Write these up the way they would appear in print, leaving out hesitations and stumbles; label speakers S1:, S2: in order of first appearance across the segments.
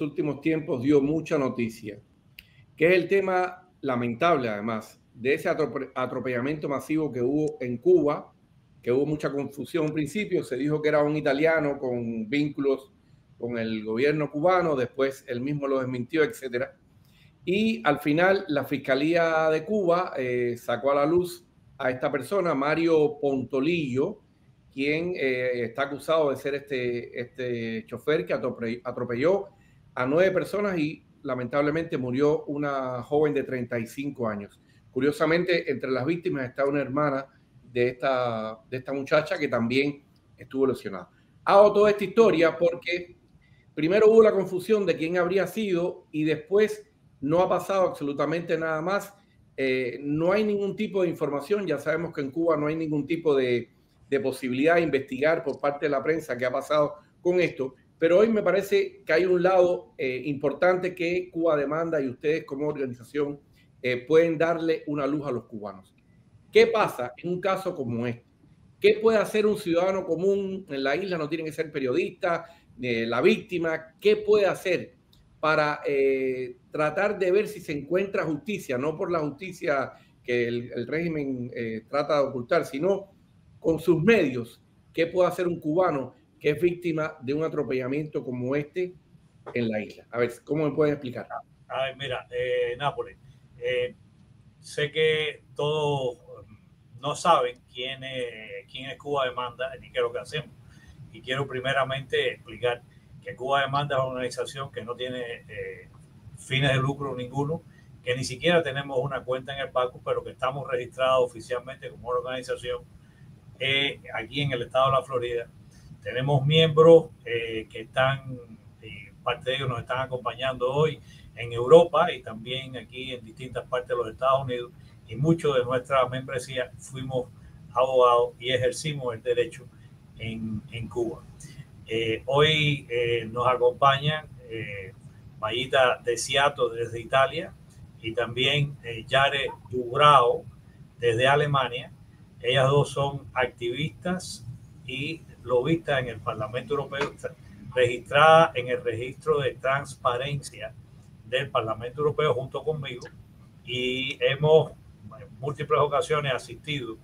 S1: últimos tiempos dio mucha noticia, que es el tema lamentable, además, de ese atropellamiento masivo que hubo en Cuba, que hubo mucha confusión al principio. Se dijo que era un italiano con vínculos con el gobierno cubano, después él mismo lo desmintió, etcétera. Y al final la Fiscalía de Cuba sacó a la luz a esta persona, Mario Pontolillo, quien está acusado de ser este chofer que atropelló a 9 personas y lamentablemente murió una joven de 35 años. Curiosamente, entre las víctimas está una hermana de esta muchacha que también estuvo lesionada. Hago toda esta historia porque primero hubo la confusión de quién habría sido y después no ha pasado absolutamente nada más. No hay ningún tipo de información. Ya sabemos que en Cuba no hay ningún tipo de posibilidad de investigar por parte de la prensa qué ha pasado con esto. Pero hoy me parece que hay un lado importante que Cuba demanda y ustedes como organización pueden darle una luz a los cubanos. ¿Qué pasa en un caso como este? ¿Qué puede hacer un ciudadano común en la isla? No tiene que ser periodista, la víctima. ¿Qué puede hacer para tratar de ver si se encuentra justicia? No por la justicia que el régimen trata de ocultar, sino con sus medios. ¿Qué puede hacer un cubano que es víctima de un atropellamiento como este en la isla? A ver, ¿cómo me pueden explicar?
S2: Ay, mira, Nápoles, sé que todos no saben quién es Cuba Demanda ni qué es lo que hacemos. Y quiero primeramente explicar que Cuba Demanda es una organización que no tiene fines de lucro ninguno, que ni siquiera tenemos una cuenta en el banco, pero que estamos registrados oficialmente como una organización aquí en el estado de la Florida. Tenemos miembros que están, parte de ellos nos están acompañando hoy en Europa y también aquí en distintas partes de los Estados Unidos, y muchos de nuestra membresía fuimos abogados y ejercimos el derecho en Cuba. Hoy nos acompañan Mayita de Ciato desde Italia y también Yare Dubrao desde Alemania. Ellas dos son activistas y lobistas en el Parlamento Europeo, registradas en el registro de transparencia del Parlamento Europeo junto conmigo, y hemos en múltiples ocasiones asistido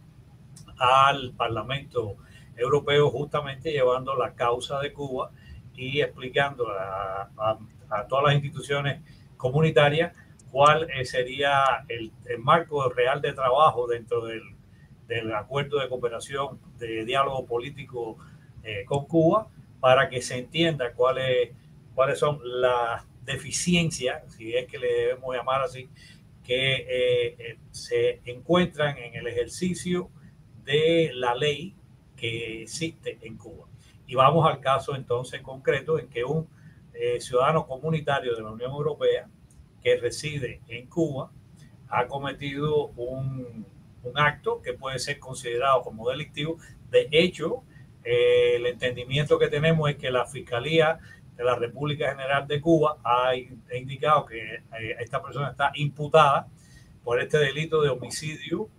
S2: al Parlamento Europeo justamente llevando la causa de Cuba y explicando a todas las instituciones comunitarias cuál sería el marco real de trabajo dentro del acuerdo de cooperación de diálogo político con Cuba, para que se entienda cuáles son las deficiencias, si es que le debemos llamar así, que se encuentran en el ejercicio de la ley que existe en Cuba. Y vamos al caso entonces concreto en que un ciudadano comunitario de la Unión Europea que reside en Cuba ha cometido un acto que puede ser considerado como delictivo. De hecho, el entendimiento que tenemos es que la Fiscalía de la República General de Cuba ha indicado que esta persona está imputada por este delito de homicidio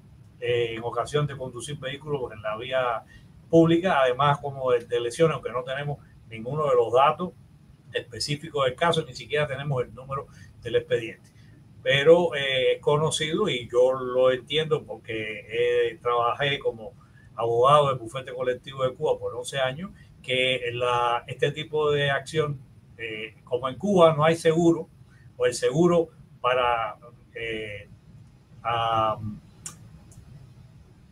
S2: en ocasión de conducir vehículos en la vía pública, además como de lesiones, aunque no tenemos ninguno de los datos específicos del caso, ni siquiera tenemos el número del expediente. Pero es conocido, y yo lo entiendo porque trabajé como abogado del bufete colectivo de Cuba por 11 años, que este tipo de acción, como en Cuba no hay seguro, o el seguro para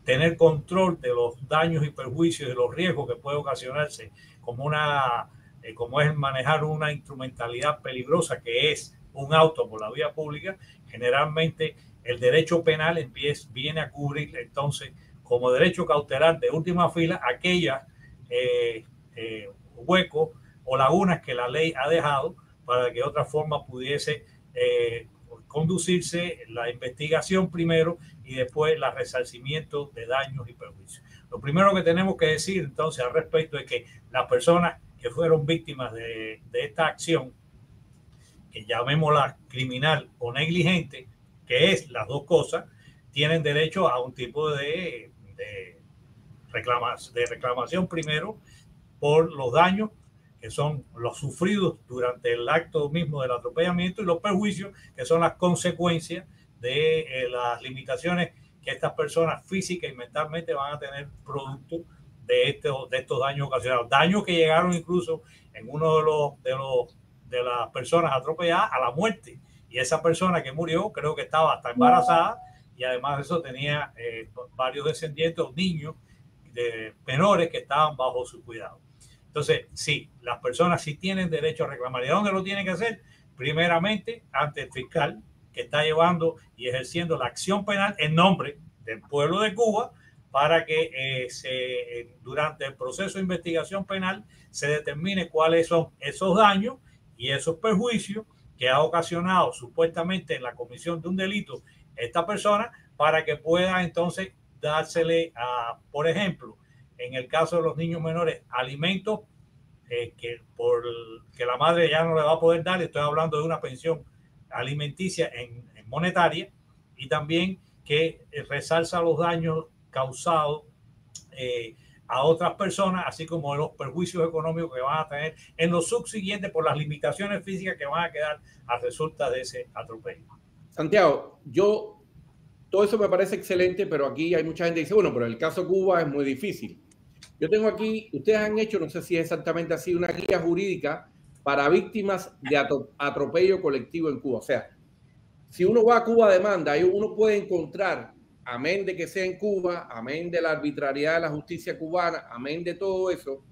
S2: tener control de los daños y perjuicios y los riesgos que puede ocasionarse como es manejar una instrumentalidad peligrosa que es un auto por la vía pública. Generalmente el derecho penal viene a cubrir entonces como derecho cautelar de última fila aquellas huecos o lagunas que la ley ha dejado para que de otra forma pudiese conducirse la investigación primero y después el resarcimiento de daños y perjuicios. Lo primero que tenemos que decir entonces al respecto es que las personas que fueron víctimas de esta acción, que llamémosla criminal o negligente, que es las dos cosas, tienen derecho a un tipo de reclamación primero por los daños que son los sufridos durante el acto mismo del atropellamiento, y los perjuicios, que son las consecuencias de las limitaciones que estas personas física y mentalmente van a tener producto de estos daños ocasionados. Daños que llegaron incluso en uno de las personas atropelladas a la muerte. Y esa persona que murió creo que estaba hasta embarazada, y además de eso tenía varios descendientes, niños menores que estaban bajo su cuidado. Entonces, sí, las personas sí tienen derecho a reclamar. ¿Y dónde lo tienen que hacer? Primeramente, ante el fiscal que está llevando y ejerciendo la acción penal en nombre del pueblo de Cuba, para que durante el proceso de investigación penal se determine cuáles son esos daños y esos perjuicios que ha ocasionado supuestamente en la comisión de un delito esta persona, para que pueda entonces dársele por ejemplo, en el caso de los niños menores, alimentos que la madre ya no le va a poder dar. Estoy hablando de una pensión alimenticia en monetaria, y también que resalza los daños causados a otras personas, así como los perjuicios económicos que van a tener en los subsiguientes por las limitaciones físicas que van a quedar a resulta de ese atropello.
S1: Santiago, todo eso me parece excelente, pero aquí hay mucha gente que dice, bueno, pero el caso Cuba es muy difícil. Yo tengo aquí, ustedes han hecho, no sé si es exactamente así, una guía jurídica para víctimas de atropello colectivo en Cuba. O sea, si uno va a Cuba demanda, uno puede encontrar, amén de que sea en Cuba, amén de la arbitrariedad de la justicia cubana, amén de todo eso,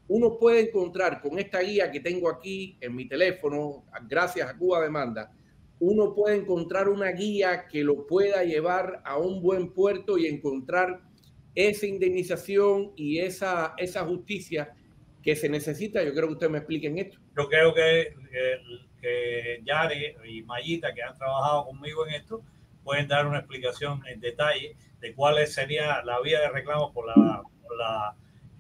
S1: uno puede encontrar con esta guía que tengo aquí en mi teléfono, gracias a Cuba demanda, uno puede encontrar una guía que lo pueda llevar a un buen puerto y encontrar esa indemnización y esa justicia que se necesita. Yo creo que ustedes me expliquen esto.
S2: Yo creo que Yare y Mayita, que han trabajado conmigo en esto, pueden dar una explicación en detalle de cuál sería la vía de reclamo por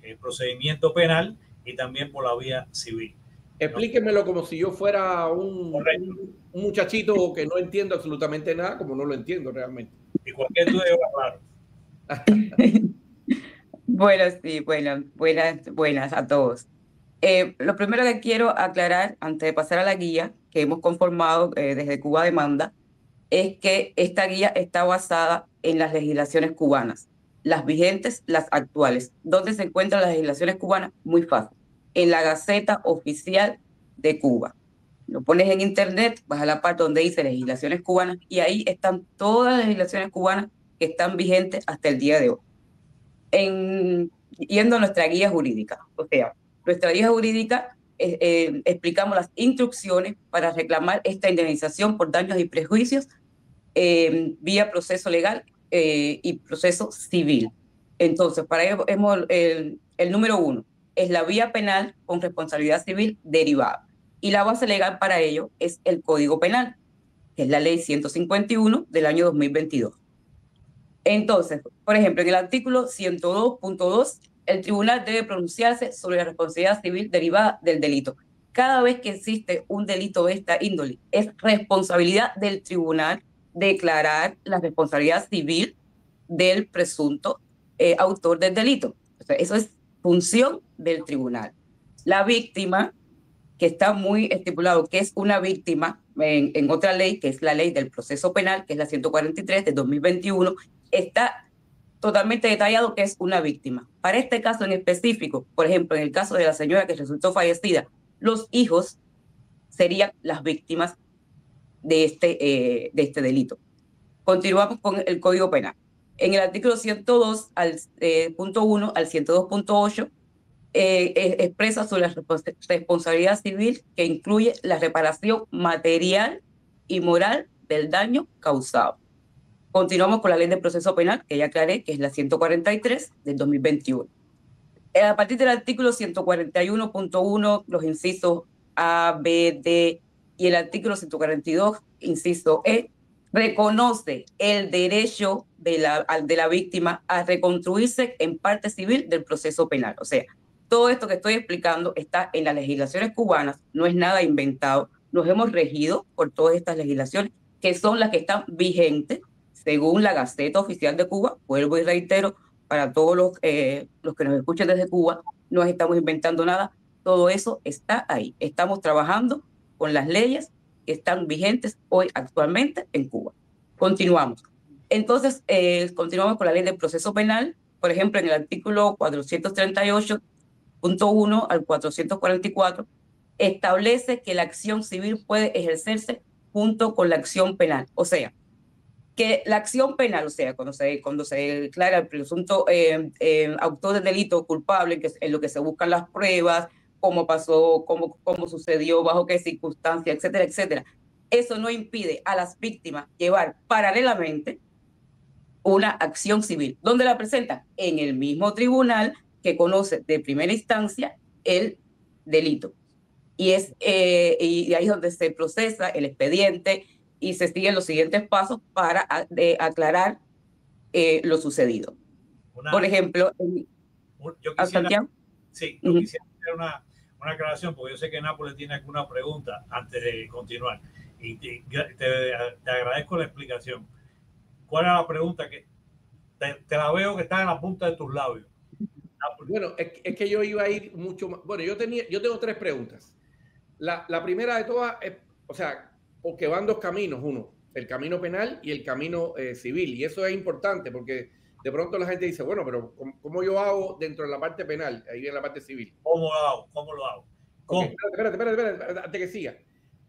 S2: el procedimiento penal y también por la vía civil.
S1: Explíquemelo como si yo fuera un muchachito que no entiendo absolutamente nada, como no lo entiendo realmente.
S2: Y cualquier duda, claro.
S3: Bueno, sí, buenas a todos. Lo primero que quiero aclarar, antes de pasar a la guía que hemos conformado desde Cuba Demanda, es que esta guía está basada en las legislaciones cubanas, las vigentes, las actuales. ¿Dónde se encuentran las legislaciones cubanas? Muy fácil, en la Gaceta Oficial de Cuba. Lo pones en internet, vas a la parte donde dice legislaciones cubanas, y ahí están todas las legislaciones cubanas que están vigentes hasta el día de hoy. Yendo a nuestra guía jurídica, o sea, nuestra guía jurídica explicamos las instrucciones para reclamar esta indemnización por daños y prejuicios vía proceso legal y proceso civil. Entonces, para ello, el número 1 es la vía penal con responsabilidad civil derivada, y la base legal para ello es el Código Penal, que es la Ley 151 del año 2022. Entonces, por ejemplo, en el artículo 102.2, el tribunal debe pronunciarse sobre la responsabilidad civil derivada del delito. Cada vez que existe un delito de esta índole, es responsabilidad del tribunal declarar la responsabilidad civil del presunto autor del delito. O sea, eso es función del tribunal. La víctima, que está muy estipulado que es una víctima en otra ley, que es la ley del proceso penal, que es la 143 de 2021, está totalmente detallado que es una víctima. Para este caso en específico, por ejemplo, en el caso de la señora que resultó fallecida, los hijos serían las víctimas de este delito. Continuamos con el Código Penal. En el artículo 102 punto 1 al 102.8 expresa sobre la responsabilidad civil, que incluye la reparación material y moral del daño causado. Continuamos con la Ley de Proceso Penal, que ya aclaré, que es la 143 del 2021. A partir del artículo 141.1, los incisos A, B, D y el artículo 142, inciso E, reconoce el derecho de la víctima a reconstruirse en parte civil del proceso penal. O sea, todo esto que estoy explicando está en las legislaciones cubanas, no es nada inventado. Nos hemos regido por todas estas legislaciones, que son las que están vigentes según la Gaceta Oficial de Cuba. Vuelvo y reitero, para todos los que nos escuchan desde Cuba, no estamos inventando nada. todo eso está ahí. Estamos trabajando con las leyes que están vigentes hoy actualmente en Cuba. Continuamos. Entonces, continuamos con la ley del proceso penal. Por ejemplo, en el artículo 438.1 al 444, establece que la acción civil puede ejercerse junto con la acción penal. O sea, que la acción penal, o sea, cuando se declara el presunto autor del delito culpable, que es en lo que se buscan las pruebas, cómo pasó, cómo sucedió, bajo qué circunstancias, etcétera, etcétera. Eso no impide a las víctimas llevar paralelamente una acción civil. ¿Dónde la presentan? En el mismo tribunal que conoce de primera instancia el delito. Y ahí es donde se procesa el expediente y se siguen los siguientes pasos para aclarar lo sucedido. Por ejemplo,
S2: yo quisiera, sí, yo quisiera hacer una aclaración, porque yo sé que Nápoles tiene alguna pregunta antes de continuar. Y te agradezco la explicación. ¿Cuál es la pregunta? Que te la veo que está en la punta de tus labios.
S1: Bueno, es que yo iba a ir mucho más. Bueno, yo tengo tres preguntas. La primera de todas es, o sea, porque van dos caminos, uno, el camino penal y el camino civil. Y eso es importante porque de pronto la gente dice, bueno, pero ¿cómo yo hago dentro de la parte penal? Ahí viene la parte civil.
S2: ¿Cómo lo hago? ¿Cómo lo hago?
S1: Okay, espérate, antes que siga.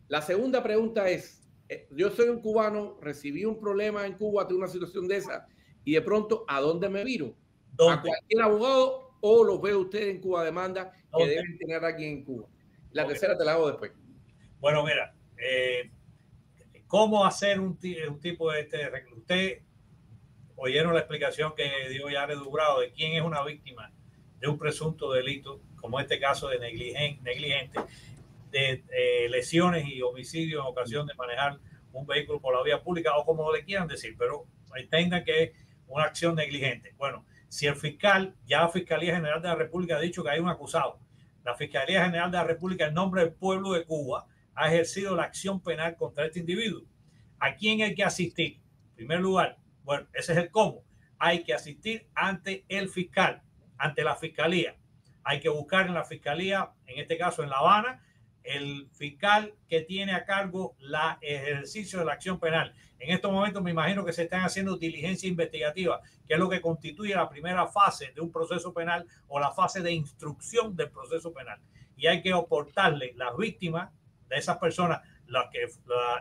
S1: La segunda pregunta es, yo soy un cubano, recibí un problema en Cuba, tuve una situación de esa, y de pronto, ¿a dónde me viro? ¿A cualquier abogado o lo ve usted en Cuba Demanda que deben tener aquí en Cuba? La tercera te la hago después.
S2: Bueno, mira, ¿cómo hacer un tipo de Usted oyeron la explicación que dio Jared Dubrado de quién es una víctima de un presunto delito, como este caso de negligente, de lesiones y homicidio en ocasión de manejar un vehículo por la vía pública, o como le quieran decir, pero entiendan que es una acción negligente. Bueno, si el fiscal, ya la Fiscalía General de la República ha dicho que hay un acusado, la Fiscalía General de la República, en nombre del pueblo de Cuba, ha ejercido la acción penal contra este individuo. ¿A quién hay que asistir? En primer lugar, bueno, ese es el cómo. Hay que asistir ante el fiscal, ante la Fiscalía. Hay que buscar en la Fiscalía, en este caso en La Habana, el fiscal que tiene a cargo el ejercicio de la acción penal. En estos momentos me imagino que se están haciendo diligencia investigativa, que es lo que constituye la primera fase de un proceso penal o la fase de instrucción del proceso penal. Y hay que aportarle las víctimas de esas personas, la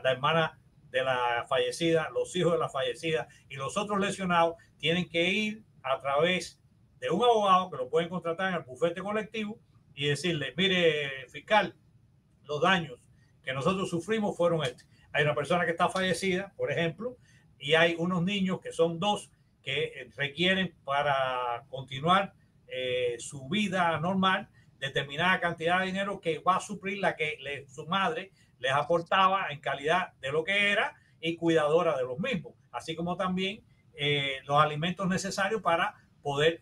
S2: hermana de la fallecida, los hijos de la fallecida y los otros lesionados, tienen que ir a través de un abogado que lo pueden contratar en el bufete colectivo y decirle, mire, fiscal, los daños que nosotros sufrimos fueron estos. Hay una persona que está fallecida, por ejemplo, y hay unos niños que son dos que requieren para continuar su vida normal determinada cantidad de dinero que va a suplir la que su madre les aportaba en calidad de lo que era y cuidadora de los mismos, así como también los alimentos necesarios para poder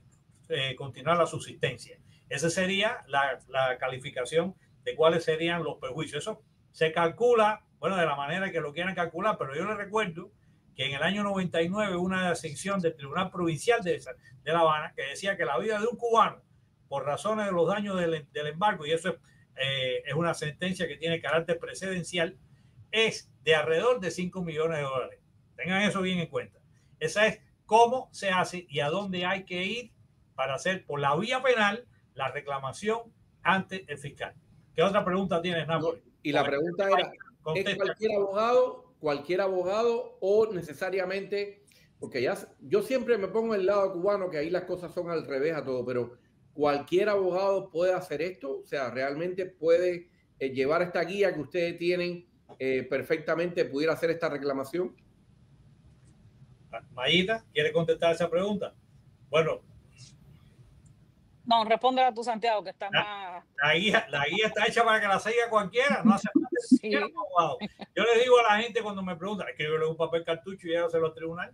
S2: continuar la subsistencia. Esa sería la calificación de cuáles serían los perjuicios. Eso se calcula, bueno, de la manera que lo quieran calcular, pero yo les recuerdo que en el año 99 hubo una decisión del Tribunal Provincial de La Habana que decía que la vida de un cubano, por razones de los daños del embargo, y eso es una sentencia que tiene carácter precedencial, es de alrededor de 5 millones de dólares. Tengan eso bien en cuenta. Esa es cómo se hace y a dónde hay que ir para hacer por la vía penal la reclamación ante el fiscal. ¿Qué otra pregunta tienes, Nápoles?
S1: No, y la pregunta era, ¿es cualquier abogado o necesariamente? Porque ya yo siempre me pongo el lado cubano, que ahí las cosas son al revés a todo, pero ¿cualquier abogado puede hacer esto? O sea, ¿realmente puede llevar esta guía que ustedes tienen perfectamente, pudiera hacer esta reclamación?
S2: Mayita, ¿quiere contestar esa pregunta? Bueno.
S4: No, respóndela tú, Santiago, que está más...
S2: La guía está hecha para que la siga cualquiera, no hace falta sí. Abogado. Yo le digo a la gente cuando me preguntan, escríbele un papel cartucho y llévaselo al tribunal.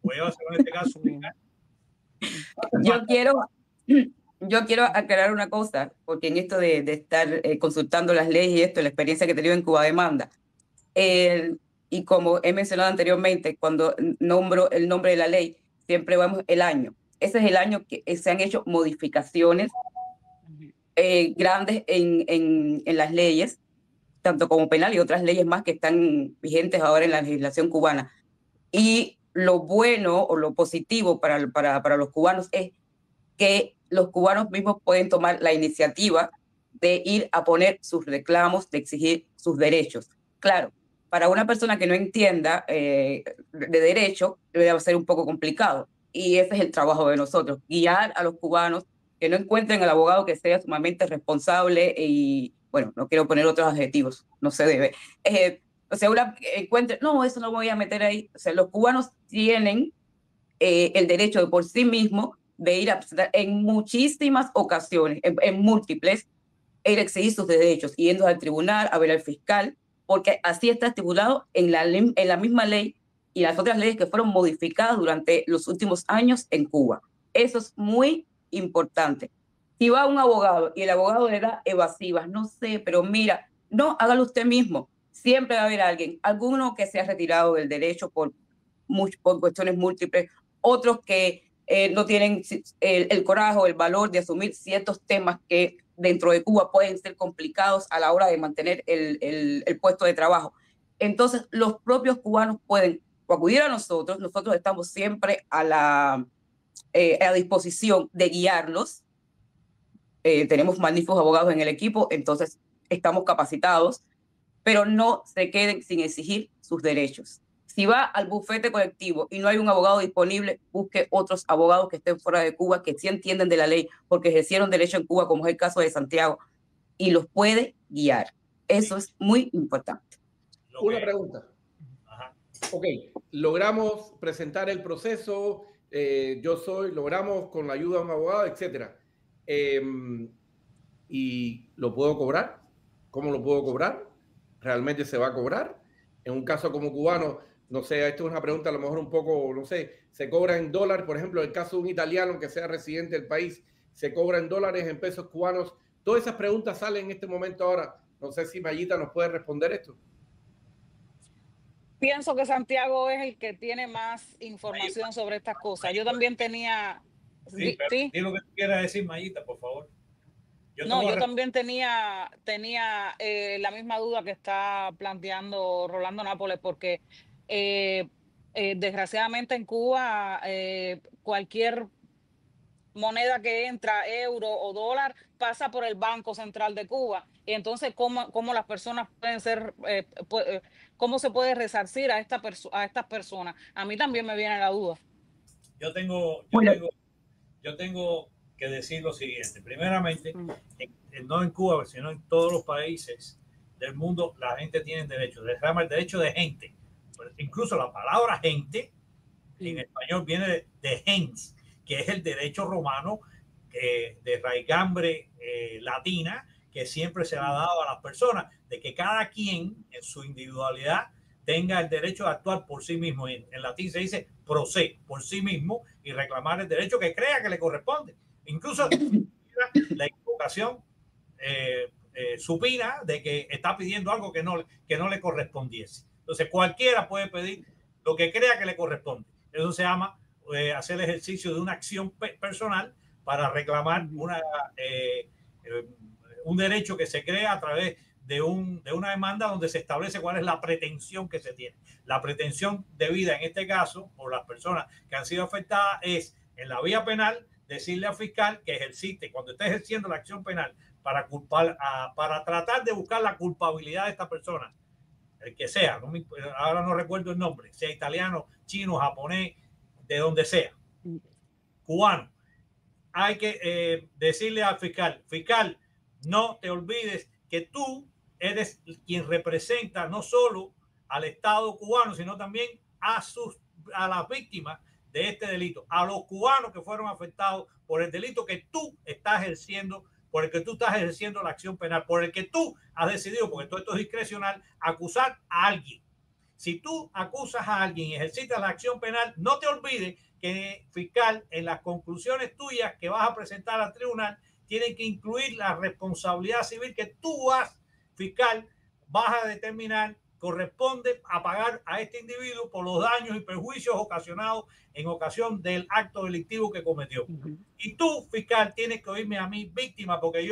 S2: O llévaselo en este caso.
S3: Yo quiero aclarar una cosa, porque en esto de estar consultando las leyes y esto, la experiencia que he tenido en Cuba Demanda, y como he mencionado anteriormente, cuando nombro el nombre de la ley, siempre vamos el año. Ese es el año que se han hecho modificaciones grandes en las leyes, tanto como penal y otras leyes más que están vigentes ahora en la legislación cubana. Y lo bueno o lo positivo para los cubanos es que los cubanos mismos pueden tomar la iniciativa de ir a poner sus reclamos, de exigir sus derechos. Claro, para una persona que no entienda de derecho, debe ser un poco complicado. Y ese es el trabajo de nosotros, guiar a los cubanos que no encuentren al abogado que sea sumamente responsable y, bueno, no quiero poner otros adjetivos, no se debe. O sea, no, eso no voy a meter ahí. O sea, los cubanos tienen el derecho de por sí mismos de ir a presentar en muchísimas ocasiones, en múltiples, ir a exigir sus derechos, yendo al tribunal, a ver al fiscal, porque así está estipulado en la misma ley y las otras leyes que fueron modificadas durante los últimos años en Cuba. Eso es muy importante. Si va un abogado y el abogado le da evasivas, no sé, pero mira, no, hágalo usted mismo. Siempre va a haber alguno que se ha retirado del derecho por cuestiones múltiples, otros que no tienen el coraje o el valor de asumir ciertos temas que dentro de Cuba pueden ser complicados a la hora de mantener el puesto de trabajo. Entonces, los propios cubanos pueden acudir a nosotros estamos siempre a disposición de guiarlos. Tenemos magníficos abogados en el equipo, entonces estamos capacitados, pero no se queden sin exigir sus derechos. Si va al bufete colectivo y no hay un abogado disponible, busque otros abogados que estén fuera de Cuba, que sí entienden de la ley, porque ejercieron derecho en Cuba, como es el caso de Santiago, y los puede guiar. Eso es muy importante.
S1: Una pregunta. Ajá. Ok, logramos presentar el proceso, logramos con la ayuda de un abogado, etcétera. ¿Y lo puedo cobrar? ¿Cómo lo puedo cobrar? ¿Realmente se va a cobrar? En un caso como cubano, no sé, esto es una pregunta a lo mejor un poco, no sé, se cobra en dólares, por ejemplo, el caso de un italiano que sea residente del país, se cobra en dólares, en pesos cubanos. Todas esas preguntas salen en este momento ahora. No sé si Mayita nos puede responder esto.
S4: Pienso que Santiago es el que tiene más información sobre estas cosas. Yo también tenía...
S2: Sí, ¿sí? Di lo que tú quieras decir, Mayita, por favor.
S4: Yo también tenía la misma duda que está planteando Rolando Nápoles, porque desgraciadamente en Cuba cualquier moneda que entra, euro o dólar, pasa por el Banco Central de Cuba. Y entonces, ¿cómo las personas pueden ser, cómo se puede resarcir a estas personas? A mí también me viene la duda.
S2: Yo tengo que decir lo siguiente. Primeramente, no en Cuba, sino en todos los países del mundo, la gente tiene derecho. Se llama el derecho de gente. Incluso la palabra gente en español viene de gens, que es el derecho romano de raigambre latina, que siempre se le ha dado a las personas, de que cada quien en su individualidad tenga el derecho de actuar por sí mismo. En latín se dice pro se, por sí mismo, y reclamar el derecho que crea que le corresponde. Incluso la equivocación supina de que está pidiendo algo que no le correspondiese. Entonces cualquiera puede pedir lo que crea que le corresponde. Eso se llama hacer el ejercicio de una acción personal para reclamar un derecho que se crea a través de una demanda donde se establece cuál es la pretensión que se tiene. La pretensión debida en este caso por las personas que han sido afectadas es en la vía penal decirle al fiscal que ejercite, cuando esté ejerciendo la acción penal para tratar de buscar la culpabilidad de esta persona, el que sea, ahora no recuerdo el nombre, sea italiano, chino, japonés, de donde sea, cubano, hay que decirle al fiscal, no te olvides que tú eres quien representa no solo al Estado cubano, sino también a las víctimas de este delito, a los cubanos que fueron afectados por el delito que tú estás ejerciendo, por el que tú estás ejerciendo la acción penal, por el que tú has decidido, porque todo esto es discrecional, acusar a alguien. Si tú acusas a alguien y ejercitas la acción penal, no te olvides que, fiscal, en las conclusiones tuyas que vas a presentar al tribunal, tienen que incluir la responsabilidad civil que tú fiscal, vas a determinar corresponde a pagar a este individuo por los daños y perjuicios ocasionados en ocasión del acto delictivo que cometió. Y tú, fiscal, tienes que oírme a mí, víctima, porque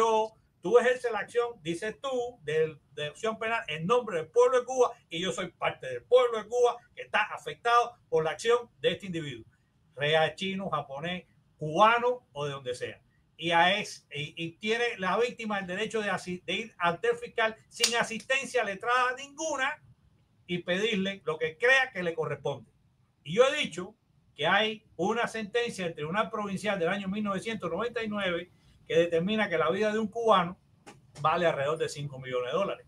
S2: tú ejerces la acción, dices tú, de acción penal en nombre del pueblo de Cuba, y yo soy parte del pueblo de Cuba que está afectado por la acción de este individuo, real, chino, japonés, cubano o de donde sea. Y tiene la víctima el derecho de ir ante el fiscal sin asistencia letrada ninguna y pedirle lo que crea que le corresponde. Y yo he dicho que hay una sentencia del Tribunal Provincial del año 1999 que determina que la vida de un cubano vale alrededor de $5 millones.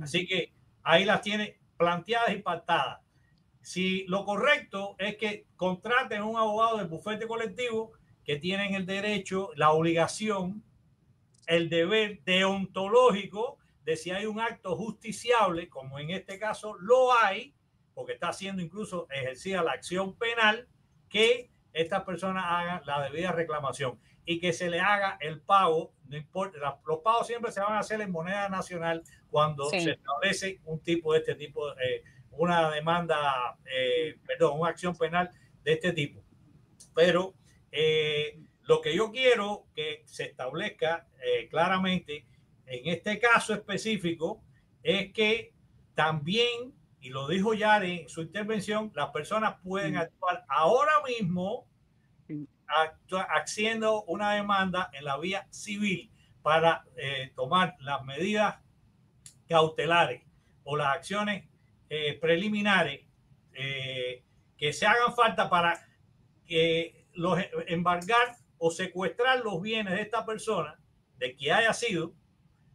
S2: Así que ahí las tiene planteadas y pactadas. Si lo correcto es que contraten un abogado del bufete colectivo, que tienen el derecho, la obligación, el deber deontológico de si hay un acto justiciable, como en este caso lo hay, porque está siendo incluso ejercida la acción penal, que estas personas hagan la debida reclamación y que se le haga el pago. No importa, los pagos siempre se van a hacer en moneda nacional cuando se establece un tipo de este tipo, una demanda, una acción penal de este tipo. Pero lo que yo quiero que se establezca claramente en este caso específico es que también, y lo dijo Yari en su intervención, las personas pueden actuar ahora mismo haciendo una demanda en la vía civil para tomar las medidas cautelares o las acciones preliminares que se hagan falta para embargar o secuestrar los bienes de esta persona, de que haya sido,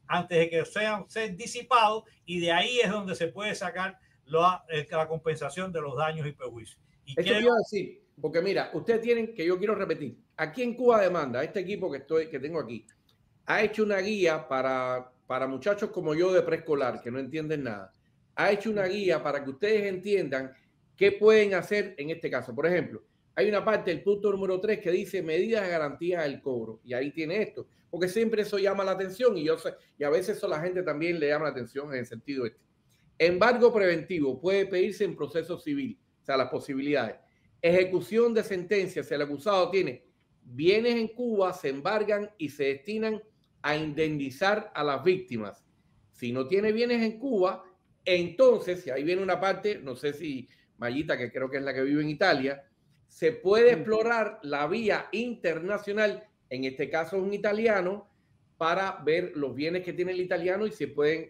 S2: antes de que sean disipados, y de ahí es donde se puede sacar la compensación de los daños y perjuicios. Y
S1: esto quiero decir, porque mira, ustedes tienen, que yo quiero repetir, aquí en Cuba Demanda, este equipo que tengo aquí, ha hecho una guía para muchachos como yo de preescolar, que no entienden nada. Ha hecho una guía para que ustedes entiendan qué pueden hacer en este caso. Por ejemplo, hay una parte del punto número 3 que dice medidas de garantía del cobro. Y ahí tiene esto, porque siempre eso llama la atención, y yo sé, y a veces eso a la gente también le llama la atención en el sentido este. Embargo preventivo puede pedirse en proceso civil, o sea, las posibilidades. Ejecución de sentencia, si el acusado tiene bienes en Cuba, se embargan y se destinan a indemnizar a las víctimas. Si no tiene bienes en Cuba, entonces, y ahí viene una parte, no sé si Mayita, que creo que es la que vive en Italia, se puede explorar la vía internacional, en este caso es un italiano, para ver los bienes que tiene el italiano y se pueden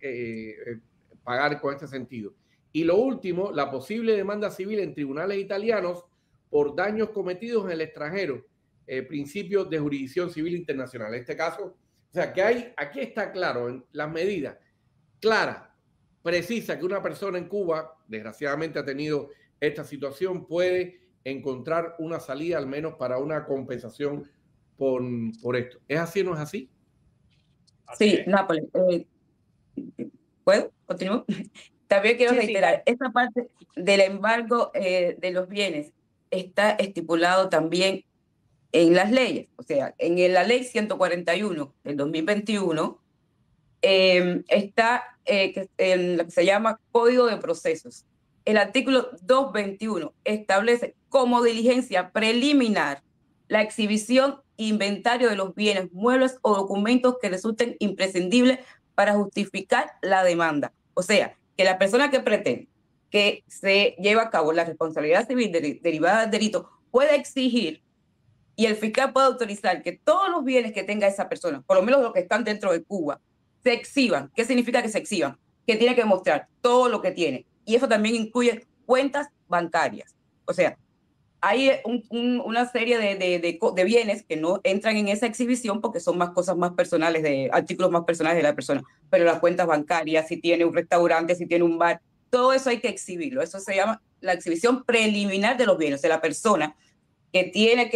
S1: pagar con este sentido. Y lo último, la posible demanda civil en tribunales italianos por daños cometidos en el extranjero, principios de jurisdicción civil internacional. En este caso, o sea, que aquí está claro, en las medidas claras, precisa, que una persona en Cuba, desgraciadamente ha tenido esta situación, puede encontrar una salida al menos para una compensación por esto. ¿Es así o no es así?
S3: Sí, Nápoles. ¿Puedo? ¿Continúo? También quiero reiterar, esta parte del embargo de los bienes está estipulado también en las leyes. O sea, en la ley 141 del 2021 está en lo que se llama Código de Procesos. El artículo 221 establece como diligencia preliminar la exhibición e inventario de los bienes, muebles o documentos que resulten imprescindibles para justificar la demanda. O sea, que la persona que pretende que se lleve a cabo la responsabilidad civil derivada del delito puede exigir, y el fiscal puede autorizar, que todos los bienes que tenga esa persona, por lo menos los que están dentro de Cuba, se exhiban. ¿Qué significa que se exhiban? Que tiene que mostrar todo lo que tiene. Y eso también incluye cuentas bancarias. O sea, hay una serie de bienes que no entran en esa exhibición porque son más cosas más personales, artículos más personales de la persona. Pero las cuentas bancarias, si tiene un restaurante, si tiene un bar, todo eso hay que exhibirlo. Eso se llama la exhibición preliminar de los bienes. O sea, la persona que tiene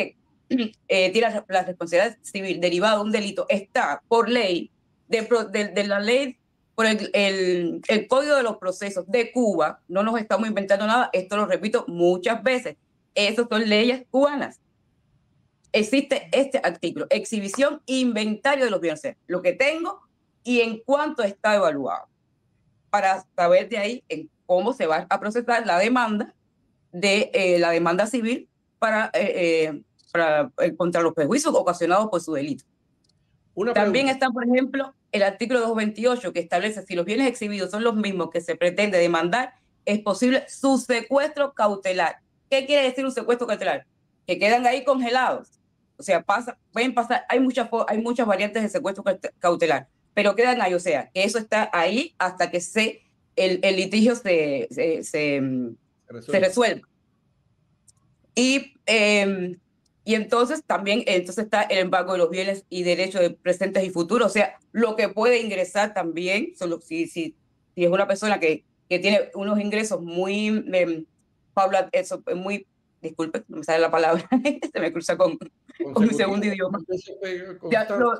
S3: la responsabilidad civil derivada de un delito está por ley, de la ley, por el Código de los Procesos de Cuba. No nos estamos inventando nada, esto lo repito muchas veces. Esas son leyes cubanas. Existe este artículo, exhibición, inventario de los bienes, lo que tengo y en cuánto está evaluado. para saber de ahí en cómo se va a procesar la demanda la demanda civil contra los perjuicios ocasionados por su delito. También está, por ejemplo, el artículo 228 que establece si los bienes exhibidos son los mismos que se pretende demandar, es posible su secuestro cautelar. ¿Qué quiere decir un secuestro cautelar? Que quedan ahí congelados. O sea, pueden pasar, hay muchas variantes de secuestro cautelar, pero quedan ahí, o sea, que eso está ahí hasta que el litigio se resuelva. Y entonces también está el embargo de los bienes y derechos de presentes y futuros, o sea, lo que puede ingresar también, solo si es una persona que tiene unos ingresos muy, disculpe, no me sale la palabra, se me cruza con mi segundo idioma.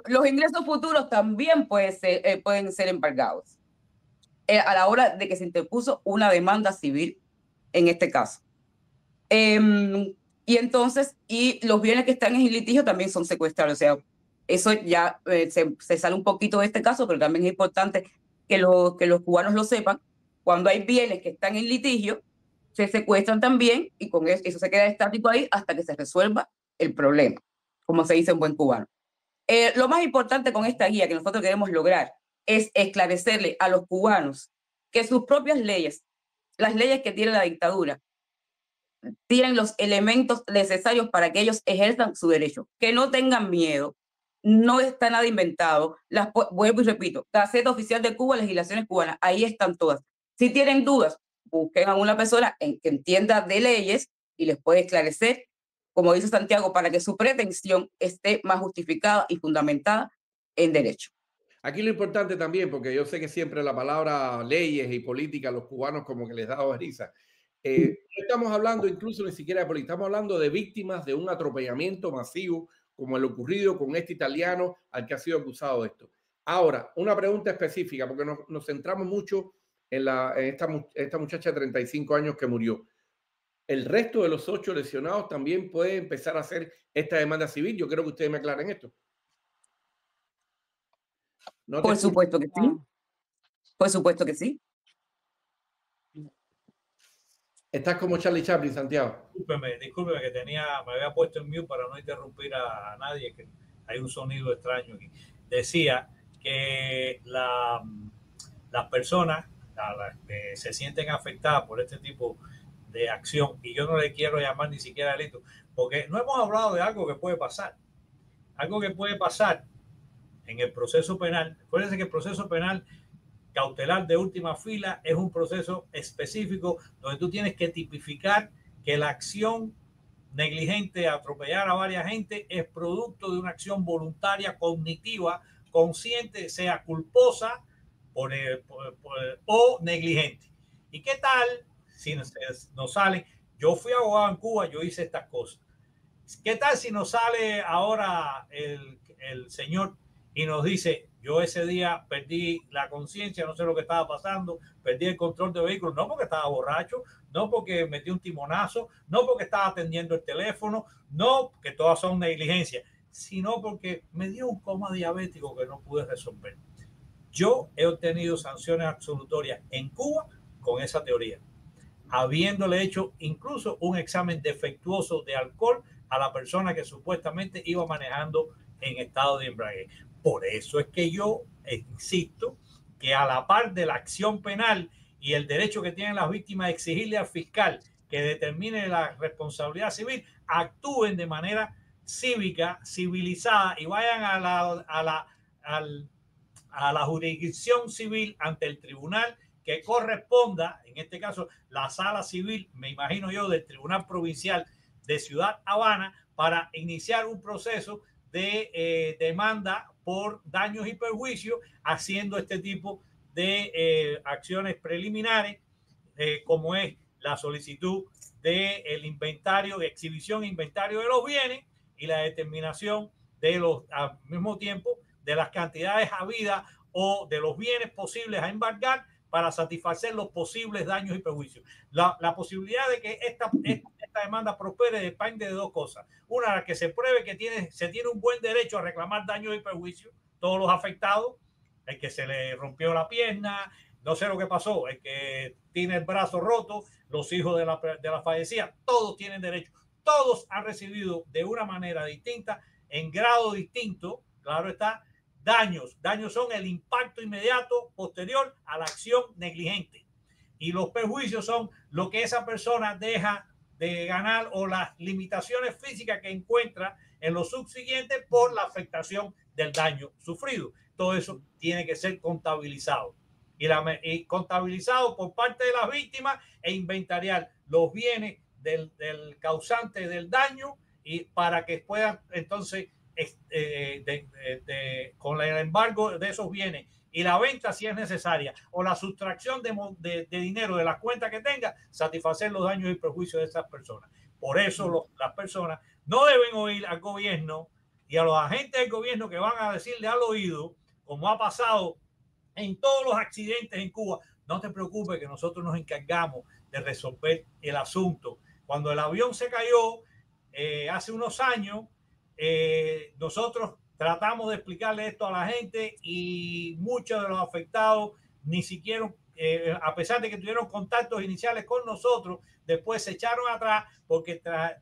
S3: Los ingresos futuros también pueden ser embargados a la hora de que se interpuso una demanda civil en este caso. Y entonces, los bienes que están en el litigio también son secuestrados. O sea, eso ya se sale un poquito de este caso, pero también es importante que los cubanos lo sepan. Cuando hay bienes que están en litigio, se secuestran también y con eso se queda estático ahí hasta que se resuelva el problema, como se dice en buen cubano. Lo más importante con esta guía que nosotros queremos lograr es esclarecerle a los cubanos que sus propias leyes, las leyes que tiene la dictadura, tienen los elementos necesarios para que ellos ejerzan su derecho, que no tengan miedo, no está nada inventado. Vuelvo y repito, Gaceta Oficial de Cuba, legislaciones cubanas, ahí están todas. Si tienen dudas, busquen a una persona que entienda de leyes y les puede esclarecer, como dice Santiago, para que su pretensión esté más justificada y fundamentada en derecho.
S1: Aquí lo importante también, porque yo sé que siempre la palabra leyes y política a los cubanos como que les da risa. No estamos hablando incluso ni siquiera de política, estamos hablando de víctimas de un atropellamiento masivo como el ocurrido con este italiano al que ha sido acusado de esto. Ahora, una pregunta específica, porque nos centramos mucho en esta muchacha de 35 años que murió. ¿El resto de los 8 lesionados también puede empezar a hacer esta demanda civil? Yo creo que ustedes me aclaren esto.
S3: Por supuesto que sí. Por supuesto que sí.
S1: Estás como Charlie Chaplin, Santiago.
S2: Discúlpeme que me había puesto en mute para no interrumpir a nadie, que hay un sonido extraño aquí. Decía que las personas que se sienten afectadas por este tipo de acción, y yo no le quiero llamar ni siquiera delito, porque no hemos hablado de algo que puede pasar. Algo que puede pasar en el proceso penal. Acuérdense que el proceso penal cautelar de última fila es un proceso específico donde tú tienes que tipificar que la acción negligente de atropellar a varias gente es producto de una acción voluntaria, cognitiva, consciente, sea culposa o negligente. ¿Y qué tal si nos sale? Yo fui abogado en Cuba, yo hice estas cosas. ¿Qué tal si nos sale ahora el señor y nos dice: yo ese día perdí la conciencia, no sé lo que estaba pasando, perdí el control de vehículo, no porque estaba borracho, no porque metí un timonazo, no porque estaba atendiendo el teléfono, no, que todas son negligencias, sino porque me dio un coma diabético que no pude resolver? Yo he obtenido sanciones absolutorias en Cuba con esa teoría, habiéndole hecho incluso un examen defectuoso de alcohol a la persona que supuestamente iba manejando en estado de embriaguez. Por eso es que yo insisto que a la par de la acción penal y el derecho que tienen las víctimas de exigirle al fiscal que determine la responsabilidad civil, actúen de manera cívica, civilizada y vayan a la jurisdicción civil ante el tribunal que corresponda, en este caso la sala civil, me imagino yo, del Tribunal Provincial de Ciudad Habana, para iniciar un proceso de demanda por daños y perjuicios, haciendo este tipo de acciones preliminares, como es la solicitud del inventario, de exhibición e inventario de los bienes y la determinación de los, al mismo tiempo, de las cantidades habidas o de los bienes posibles a embargar para satisfacer los posibles daños y perjuicios. La posibilidad de que esta demanda prospere depende de dos cosas. Una, que se pruebe que se tiene un buen derecho a reclamar daños y perjuicios, todos los afectados, el que se le rompió la pierna, no sé lo que pasó, el que tiene el brazo roto, los hijos de la fallecida, todos tienen derecho, todos han recibido de una manera distinta, en grado distinto, claro está, daños. Daños son el impacto inmediato posterior a la acción negligente. Y los perjuicios son lo que esa persona deja de ganar o las limitaciones físicas que encuentra en los subsiguientes por la afectación del daño sufrido. Todo eso tiene que ser contabilizado. Y contabilizado por parte de las víctimas e inventariar los bienes del causante del daño y para que puedan entonces con el embargo de esos bienes y la venta si es necesaria o la sustracción de dinero de las cuentas que tenga, satisfacer los daños y perjuicios de esas personas. Por eso las personas no deben oír al gobierno y a los agentes del gobierno que van a decirle al oído, como ha pasado en todos los accidentes en Cuba, no te preocupes que nosotros nos encargamos de resolver el asunto. Cuando el avión se cayó hace unos años, nosotros tratamos de explicarle esto a la gente y muchos de los afectados ni siquiera, a pesar de que tuvieron contactos iniciales con nosotros, después se echaron atrás porque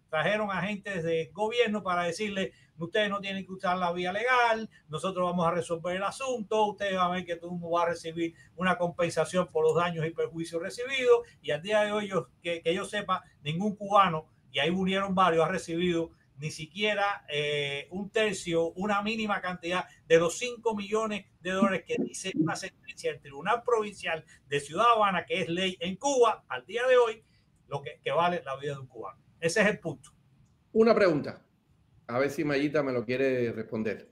S2: trajeron agentes de gobierno para decirle, ustedes no tienen que usar la vía legal, nosotros vamos a resolver el asunto, ustedes van a ver que tú no vas a recibir una compensación por los daños y perjuicios recibidos, y al día de hoy, que yo sepa, ningún cubano, y ahí murieron varios, ha recibido ni siquiera un tercio, una mínima cantidad de los 5 millones de dólares que dice una sentencia del Tribunal Provincial de Ciudad Habana, que es ley en Cuba al día de hoy, lo que vale la vida de un cubano. Ese es el punto.
S1: Una pregunta, a ver si Mayita me lo quiere responder.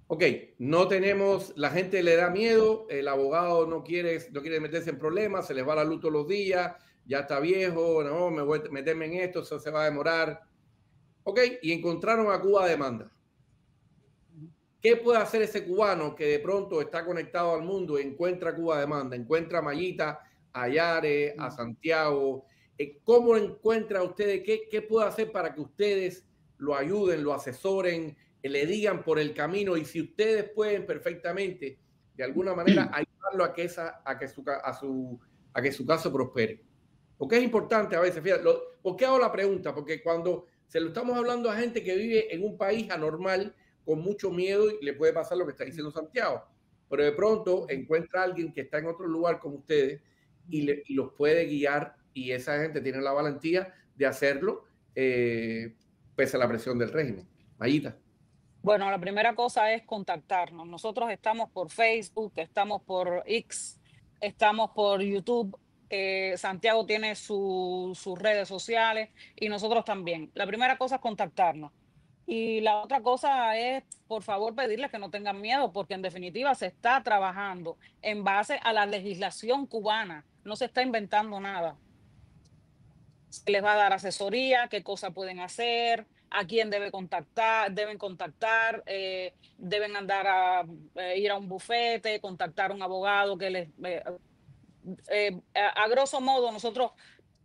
S1: Ok, no tenemos, la gente le da miedo, el abogado no quiere meterse en problemas, se les va la luz todos los días, ya está viejo, no, me voy a meterme en esto, eso se va a demorar. Ok, y encontraron a Cuba Demanda. ¿Qué puede hacer ese cubano que de pronto está conectado al mundo, encuentra a Cuba Demanda, encuentra a Mayita, a Yare, a Santiago? ¿Cómo encuentra ustedes? ¿Qué puede hacer para que ustedes lo ayuden, lo asesoren, le digan por el camino? Y si ustedes pueden perfectamente, de alguna manera, ayudarlo a que su caso prospere. Porque es importante a veces, fíjate, ¿por qué hago la pregunta? Porque cuando se lo estamos hablando a gente que vive en un país anormal, con mucho miedo, y le puede pasar lo que está diciendo Santiago, pero de pronto encuentra a alguien que está en otro lugar como ustedes y los puede guiar, y esa gente tiene la valentía de hacerlo pese a la presión del régimen. Mayita.
S4: Bueno, la primera cosa es contactarnos. Nosotros estamos por Facebook, estamos por X, estamos por YouTube. Santiago tiene sus redes sociales y nosotros también. La primera cosa es contactarnos. Y la otra cosa es, por favor, pedirles que no tengan miedo, porque en definitiva se está trabajando en base a la legislación cubana. No se está inventando nada. Se les va a dar asesoría, qué cosas pueden hacer, a quién deben contactar, deben andar a ir a un bufete, contactar a un abogado que les... a grosso modo, nosotros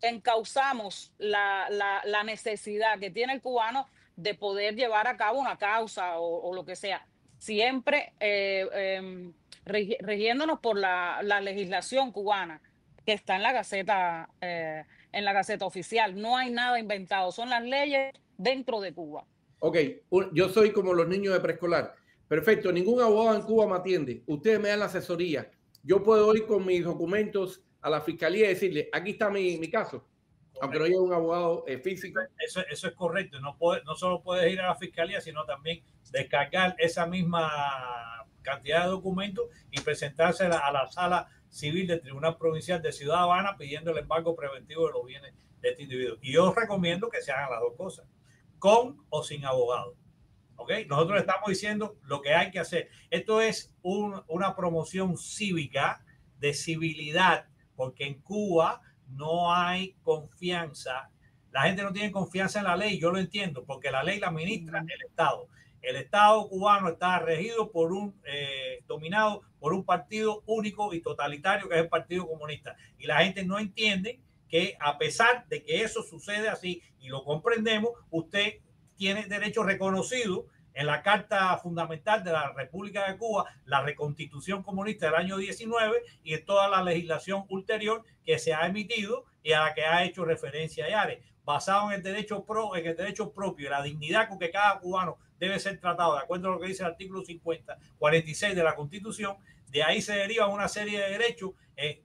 S4: encauzamos la necesidad que tiene el cubano de poder llevar a cabo una causa o lo que sea, siempre rigiéndonos por la legislación cubana que está en la Gaceta oficial. No hay nada inventado, son las leyes dentro de Cuba.
S1: Ok, yo soy como los niños de preescolar. Perfecto, ningún abogado en Cuba me atiende. Ustedes me dan la asesoría. Yo puedo ir con mis documentos a la fiscalía y decirle, aquí está mi caso. Correcto. Aunque no haya un abogado físico.
S2: Eso es correcto. No solo puedes ir a la fiscalía, sino también descargar esa misma cantidad de documentos y presentarse a la sala civil del Tribunal Provincial de Ciudad Habana pidiendo el embargo preventivo de los bienes de este individuo. Y yo recomiendo que se hagan las dos cosas, con o sin abogado. ¿Okay? Nosotros estamos diciendo lo que hay que hacer. Esto es una promoción cívica, de civilidad, porque en Cuba no hay confianza. La gente no tiene confianza en la ley, yo lo entiendo, porque la ley la administra el Estado. El Estado cubano está regido por dominado por un partido único y totalitario, que es el Partido Comunista. Y la gente no entiende que, a pesar de que eso sucede así, y lo comprendemos, usted tiene derecho reconocido en la Carta Fundamental de la República de Cuba, la Reconstitución Comunista del año 19 y en toda la legislación ulterior que se ha emitido y a la que ha hecho referencia Yares, basado en el derecho propio y la dignidad con que cada cubano debe ser tratado, de acuerdo a lo que dice el artículo 46 de la Constitución. De ahí se deriva una serie de derechos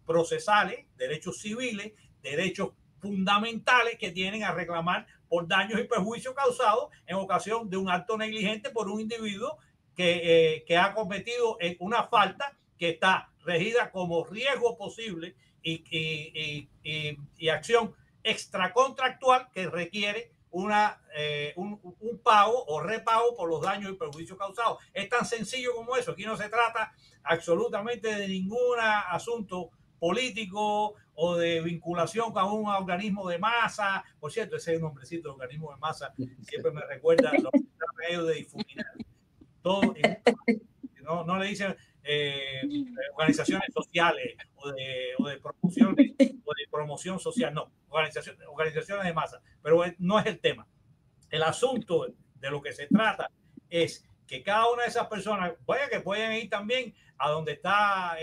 S2: procesales, derechos civiles, derechos fundamentales que tienen a reclamar por daños y perjuicios causados en ocasión de un acto negligente por un individuo que ha cometido una falta que está regida como riesgo posible y acción extracontractual que requiere un pago o repago por los daños y perjuicios causados. Es tan sencillo como eso. Aquí no se trata absolutamente de ningún asunto político o de vinculación con un organismo de masa. Por cierto, ese nombrecito de organismo de masa siempre me recuerda a los medios de difuminar. Todo, no le dicen organizaciones sociales o de promoción social, no, organizaciones de masa, pero no es el tema. El asunto de lo que se trata es que cada una de esas personas, vaya que pueden ir también a donde está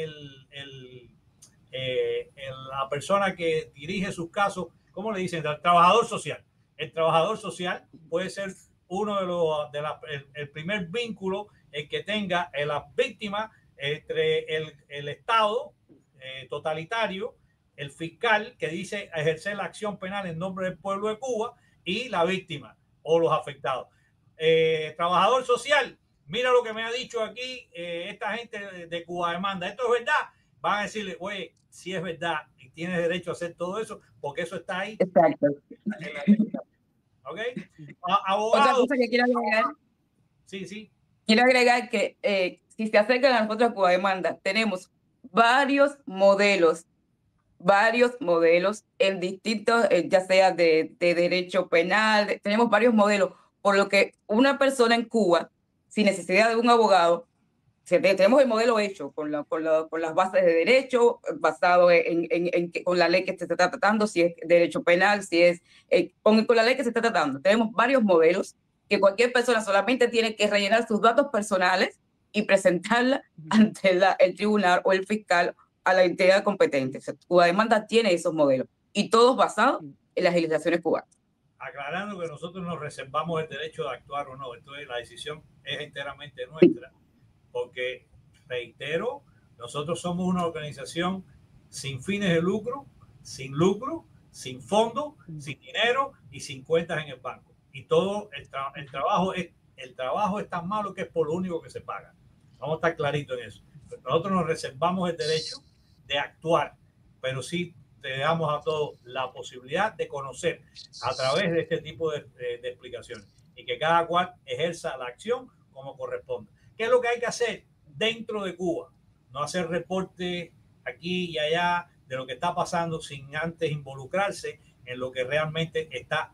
S2: la persona que dirige sus casos, ¿cómo le dicen? El trabajador social. El trabajador social puede ser uno de el primer vínculo el que tenga las víctimas entre el Estado totalitario, el fiscal que dice ejercer la acción penal en nombre del pueblo de Cuba y la víctima o los afectados. Trabajador social, mira lo que me ha dicho aquí esta gente de Cuba Demanda. ¿Esto es verdad? Van a decirle, oye, si es verdad y tienes derecho a hacer todo eso porque eso está ahí.
S3: Exacto.
S2: ¿Ok?
S3: Otra cosa que quiero agregar.
S2: Sí.
S3: Quiero agregar que si se acercan a nosotros a Cuba Demanda, tenemos varios modelos en distintos, ya sea de derecho penal, tenemos varios modelos, por lo que una persona en Cuba, sin necesidad de un abogado, tenemos el modelo hecho con las bases de derecho, basado con la ley que se está tratando, si es derecho penal, si es con la ley que se está tratando. Tenemos varios modelos que cualquier persona solamente tiene que rellenar sus datos personales y presentarla ante el tribunal o el fiscal a la entidad competente. O sea, Cuba Demanda tiene esos modelos y todos basados en las legislaciones cubanas.
S2: Aclarando que nosotros nos reservamos el derecho de actuar o no, entonces la decisión es enteramente nuestra, porque, reitero, nosotros somos una organización sin fines de lucro, sin fondos, sin dinero y sin cuentas en el banco. Y todo el trabajo es tan malo que es por lo único que se paga. Vamos a estar claritos en eso. Nosotros nos reservamos el derecho de actuar, pero sí te damos a todos la posibilidad de conocer a través de este tipo de explicaciones y que cada cual ejerza la acción como corresponde. ¿Qué es lo que hay que hacer dentro de Cuba? No hacer reporte aquí y allá de lo que está pasando sin antes involucrarse en lo que realmente está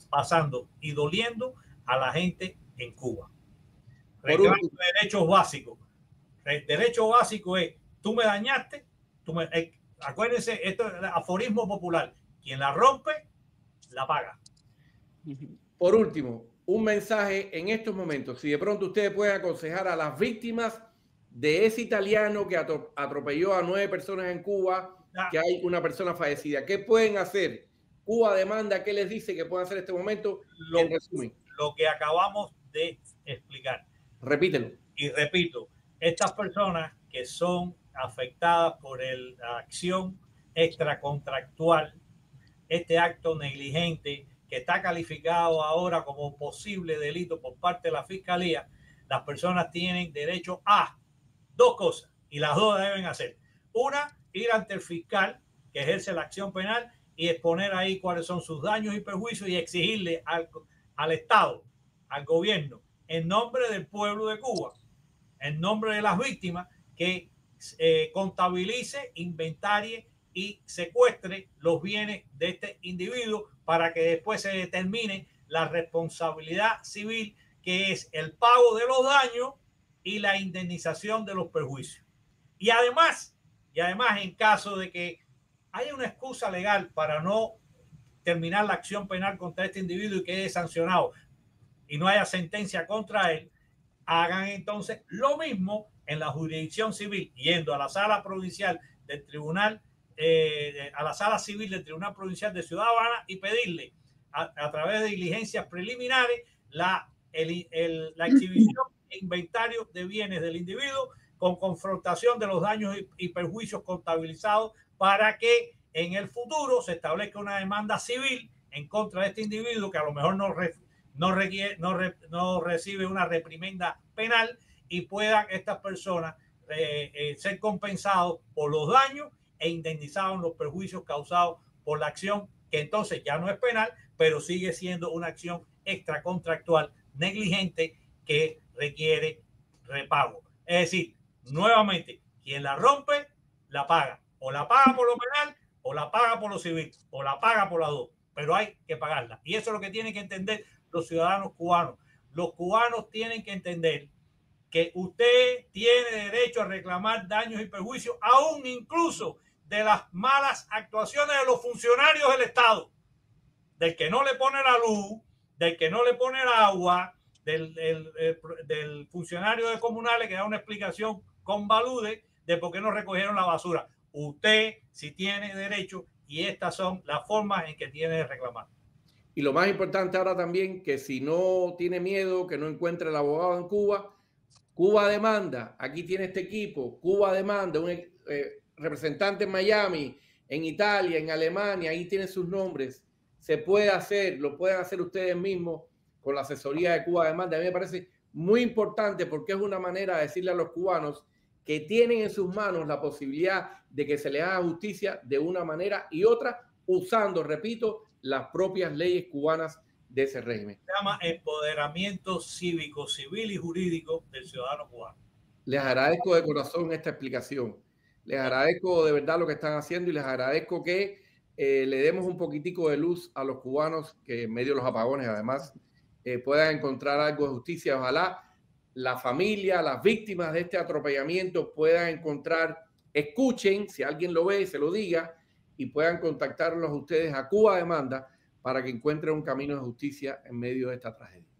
S2: pasando y doliendo a la gente en Cuba. Reclamo derechos básicos. El derecho básico es, tú me dañaste, acuérdense, esto es el aforismo popular, quien la rompe, la paga.
S1: Por último, un mensaje en estos momentos, si de pronto ustedes pueden aconsejar a las víctimas de ese italiano que atropelló a 9 personas en Cuba, que hay una persona fallecida, ¿qué pueden hacer? Cuba Demanda, ¿qué les dice que pueden hacer en este momento? En resumen,
S2: lo que acabamos de explicar.
S1: Repítelo.
S2: Y repito, estas personas que son afectadas por la acción extracontractual, este acto negligente que está calificado ahora como posible delito por parte de la Fiscalía, las personas tienen derecho a 2 cosas y las 2 deben hacer. Una, ir ante el fiscal que ejerce la acción penal y exponer ahí cuáles son sus daños y perjuicios y exigirle al Estado, al gobierno, en nombre del pueblo de Cuba, en nombre de las víctimas, que contabilice, inventarie y secuestre los bienes de este individuo para que después se determine la responsabilidad civil, que es el pago de los daños y la indemnización de los perjuicios. Y además, en caso de que haya una excusa legal para no terminar la acción penal contra este individuo y quede sancionado y no haya sentencia contra él, hagan entonces lo mismo en la jurisdicción civil, yendo a la sala provincial del tribunal, a la sala civil del Tribunal Provincial de Ciudad Habana y pedirle a través de diligencias preliminares la exhibición e inventario de bienes del individuo con confrontación de los daños y perjuicios contabilizados para que en el futuro se establezca una demanda civil en contra de este individuo que a lo mejor no recibe una reprimenda penal y puedan estas personas ser compensados por los daños e indemnizados los perjuicios causados por la acción, que entonces ya no es penal, pero sigue siendo una acción extracontractual negligente que requiere repago. Es decir, nuevamente, quien la rompe, la paga. O la paga por lo penal, o la paga por lo civil, o la paga por las dos. Pero hay que pagarla. Y eso es lo que tienen que entender los ciudadanos cubanos. Los cubanos tienen que entender que usted tiene derecho a reclamar daños y perjuicios, aún incluso de las malas actuaciones de los funcionarios del Estado, del que no le pone la luz, del que no le pone el agua, del funcionario de comunales que da una explicación con balude de por qué no recogieron la basura. Usted sí tiene derecho y estas son las formas en que tiene de reclamar.
S1: Y lo más importante ahora también, que si no tiene miedo, que no encuentre el abogado en Cuba, Cuba demanda, aquí tiene este equipo, Cuba demanda, un representante en Miami, en Italia, en Alemania, ahí tienen sus nombres. Se puede hacer, lo pueden hacer ustedes mismos con la asesoría de Cuba Demanda. A mí me parece muy importante porque es una manera de decirle a los cubanos que tienen en sus manos la posibilidad de que se les haga justicia de una manera y otra, usando, repito, las propias leyes cubanas de ese régimen.
S2: Se llama empoderamiento cívico, civil y jurídico del ciudadano cubano.
S1: Les agradezco de corazón esta explicación. Les agradezco de verdad lo que están haciendo y les agradezco que le demos un poquitico de luz a los cubanos que en medio de los apagones además puedan encontrar algo de justicia. Ojalá la familia, las víctimas de este atropellamiento puedan encontrar, escuchen, si alguien lo ve, se lo diga y puedan contactarlos a ustedes a Cuba Demanda para que encuentren un camino de justicia en medio de esta tragedia.